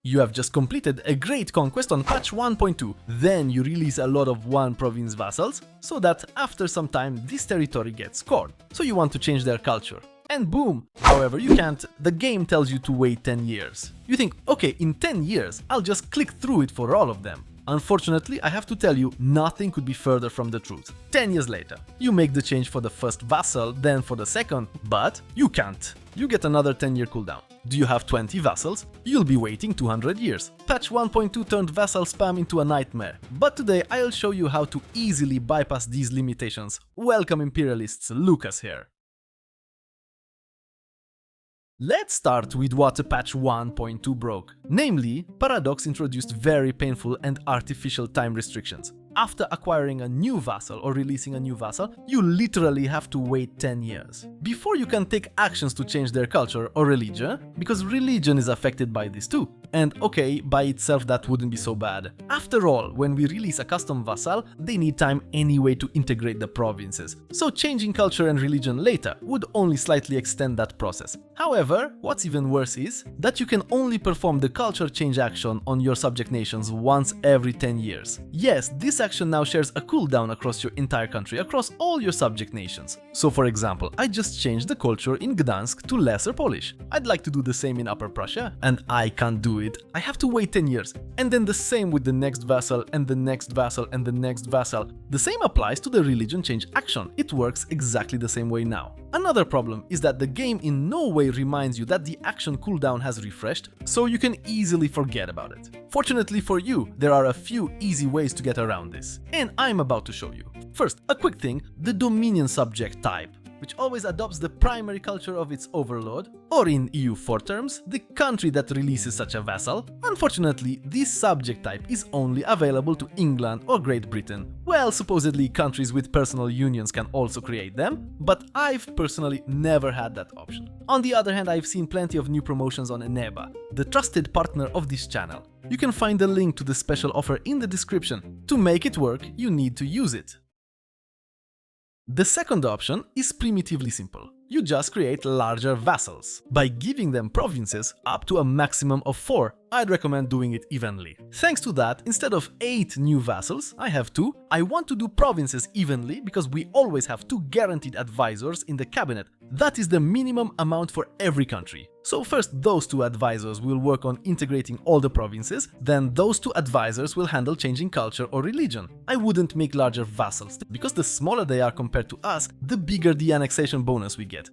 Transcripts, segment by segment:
You have just completed a great conquest on patch 1.2, then you release a lot of one province vassals, so that after some time this territory gets scored. So you want to change their culture. And boom! However, you can't. The game tells you to wait 10 years. You think, okay, in 10 years, I'll just click through it for all of them. Unfortunately, I have to tell you, nothing could be further from the truth. 10 years later, you make the change for the first vassal, then for the second, but you can't. You get another 10-year cooldown. Do you have 20 vassals? You'll be waiting 200 years. Patch 1.2 turned vassal spam into a nightmare. But today I'll show you how to easily bypass these limitations. Welcome Imperialists, Lucas here. Let's start with what patch 1.2 broke. Namely, Paradox introduced very painful and artificial time restrictions. After acquiring a new vassal or releasing a new vassal, you literally have to wait 10 years before you can take actions to change their culture or religion, because religion is affected by this too. And okay, by itself that wouldn't be so bad. After all, when we release a custom vassal, they need time anyway to integrate the provinces, so changing culture and religion later would only slightly extend that process. However, what's even worse is that you can only perform the culture change action on your subject nations once every 10 years. Yes, this action now shares a cooldown across your entire country, across all your subject nations. So for example, I just changed the culture in Gdansk to Lesser Polish. I'd like to do the same in Upper Prussia, and I can't do it. I have to wait 10 years. And then the same with the next vassal and the next vassal and the next vassal. The same applies to the religion change action. It works exactly the same way now. Another problem is that the game in no way reminds you that the action cooldown has refreshed, so you can easily forget about it. Fortunately for you, there are a few easy ways to get around this, and I'm about to show you. First, a quick thing, the Dominion subject type, which always adopts the primary culture of its overlord, or in EU4 terms, the country that releases such a vassal. Unfortunately, this subject type is only available to England or Great Britain. Well, supposedly countries with personal unions can also create them, but I've personally never had that option. On the other hand, I've seen plenty of new promotions on ENEBA, the trusted partner of this channel. You can find the link to the special offer in the description. To make it work, you need to use it. The second option is primitively simple. You just create larger vassals by giving them provinces up to a maximum of 4. I'd recommend doing it evenly. Thanks to that, instead of 8 new vassals, I have 2. I want to do provinces evenly because we always have 2 guaranteed advisors in the cabinet. That is the minimum amount for every country. So first those 2 advisors will work on integrating all the provinces, then those 2 advisors will handle changing culture or religion. I wouldn't make larger vassals, because the smaller they are compared to us, the bigger the annexation bonus we get.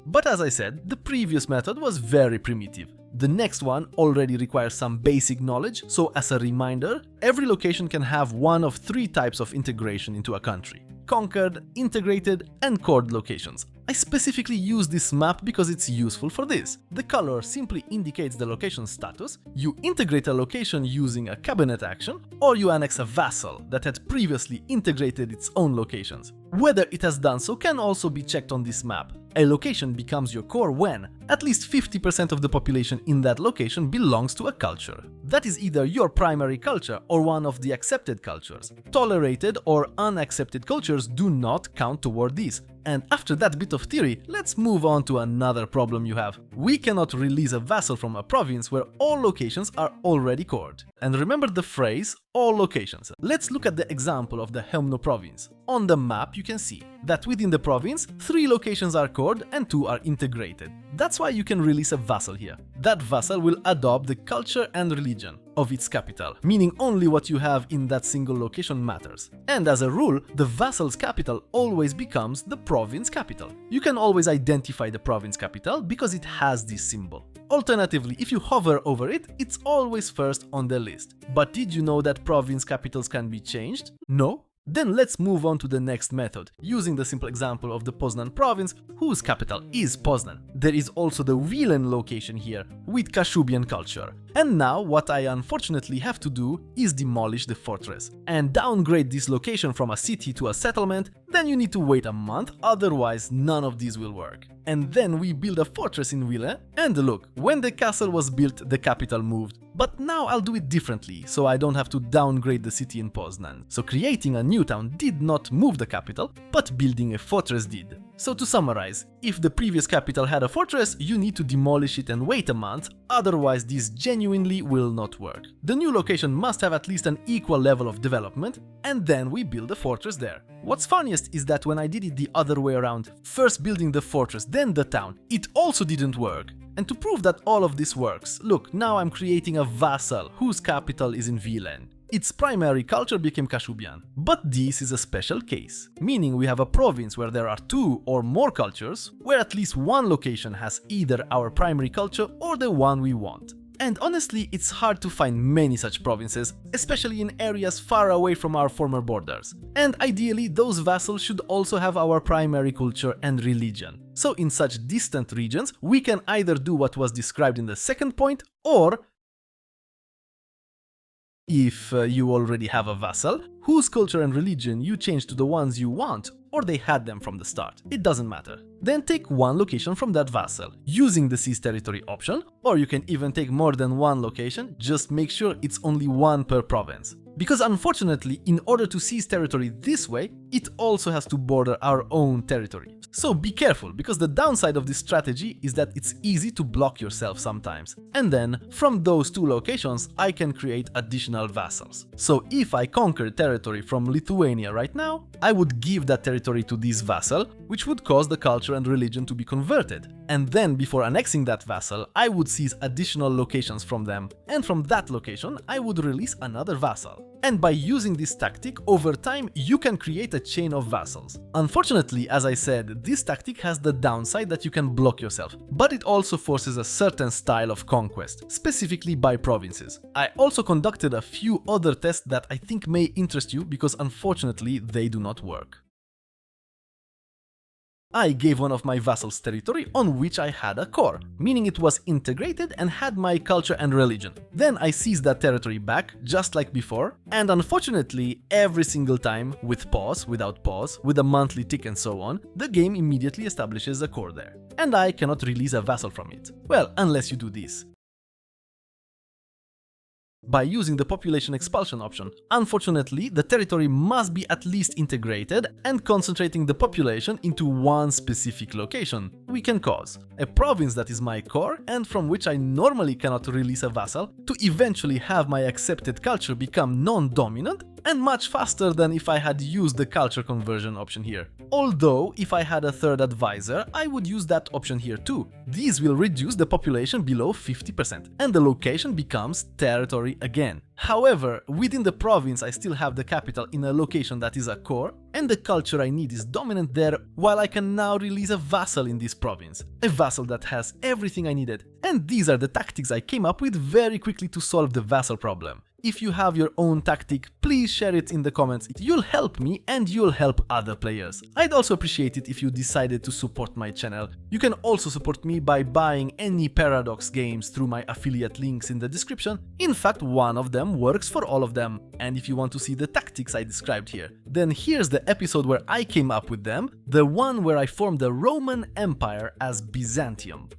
But as I said, the previous method was very primitive. The next one already requires some basic knowledge, so as a reminder, every location can have one of 3 types of integration into a country: conquered, integrated, and cored locations. I specifically use this map because it's useful for this. The color simply indicates the location status, you integrate a location using a cabinet action, or you annex a vassal that had previously integrated its own locations. Whether it has done so can also be checked on this map. A location becomes your core when at least 50% of the population in that location belongs to a culture. That is either your primary culture or one of the accepted cultures. Tolerated or unaccepted cultures do not count toward this. And after that bit of theory, let's move on to another problem you have. We cannot release a vassal from a province where all locations are already cored. And remember the phrase, all locations. Let's look at the example of the Chełmno province. On the map you can see that within the province, 3 locations are cored and 2 are integrated. That's why you can release a vassal here. That vassal will adopt the culture and religion of its capital, meaning only what you have in that single location matters. And as a rule, the vassal's capital always becomes the province capital. You can always identify the province capital because it has this symbol. Alternatively, if you hover over it, it's always first on the list. But did you know that province capitals can be changed? No? Then let's move on to the next method, using the simple example of the Poznan province, whose capital is Poznan. There is also the Wilen location here, with Kashubian culture. And now what I unfortunately have to do is demolish the fortress and downgrade this location from a city to a settlement. Then you need to wait a month, otherwise none of these will work. And then we build a fortress in Wilen, and look, when the castle was built, the capital moved. But now I'll do it differently, so I don't have to downgrade the city in Poznan. So creating a new town did not move the capital, but building a fortress did. So to summarize, if the previous capital had a fortress, you need to demolish it and wait a month, otherwise this genuinely will not work. The new location must have at least an equal level of development, and then we build a fortress there. What's funniest is that when I did it the other way around, first building the fortress, then the town, it also didn't work. And to prove that all of this works, look, now I'm creating a vassal whose capital is in Vilaine. Its primary culture became Kashubian. But this is a special case, meaning we have a province where there are 2 or more cultures, where at least one location has either our primary culture or the one we want. And honestly, it's hard to find many such provinces, especially in areas far away from our former borders. And ideally, those vassals should also have our primary culture and religion. So in such distant regions, we can either do what was described in the second point, or if you already have a vassal, whose culture and religion you change to the ones you want, or they had them from the start, it doesn't matter. Then take one location from that vassal, using the seize territory option, or you can even take more than one location, just make sure it's only one per province. Because unfortunately, in order to seize territory this way, it also has to border our own territory. So be careful, because the downside of this strategy is that it's easy to block yourself sometimes. And then, from those 2 locations, I can create additional vassals. So if I conquer territory from Lithuania right now, I would give that territory to this vassal, which would cause the culture and religion to be converted. And then, before annexing that vassal, I would seize additional locations from them, and from that location, I would release another vassal. And by using this tactic, over time, you can create a chain of vassals. Unfortunately, as I said, this tactic has the downside that you can block yourself, but it also forces a certain style of conquest, specifically by provinces. I also conducted a few other tests that I think may interest you, because unfortunately, they do not work. I gave one of my vassals territory on which I had a core, meaning it was integrated and had my culture and religion. Then I seized that territory back, just like before, and unfortunately, every single time, with pause, without pause, with a monthly tick and so on, the game immediately establishes a core there. And I cannot release a vassal from it. Well, unless you do this. By using the population expulsion option. Unfortunately, the territory must be at least integrated, and concentrating the population into one specific location we can cause a province that is my core and from which I normally cannot release a vassal, to eventually have my accepted culture become non-dominant, and much faster than if I had used the culture conversion option here. Although, if I had a third advisor, I would use that option here too. These will reduce the population below 50%, and the location becomes territory again. However, within the province I still have the capital in a location that is a core, and the culture I need is dominant there, while I can now release a vassal in this province. A vassal that has everything I needed. And these are the tactics I came up with very quickly to solve the vassal problem. If you have your own tactic, please share it in the comments. You'll help me and you'll help other players. I'd also appreciate it if you decided to support my channel. You can also support me by buying any Paradox games through my affiliate links in the description. In fact, one of them works for all of them. And if you want to see the tactics I described here, then here's the episode where I came up with them, the one where I formed the Roman Empire as Byzantium.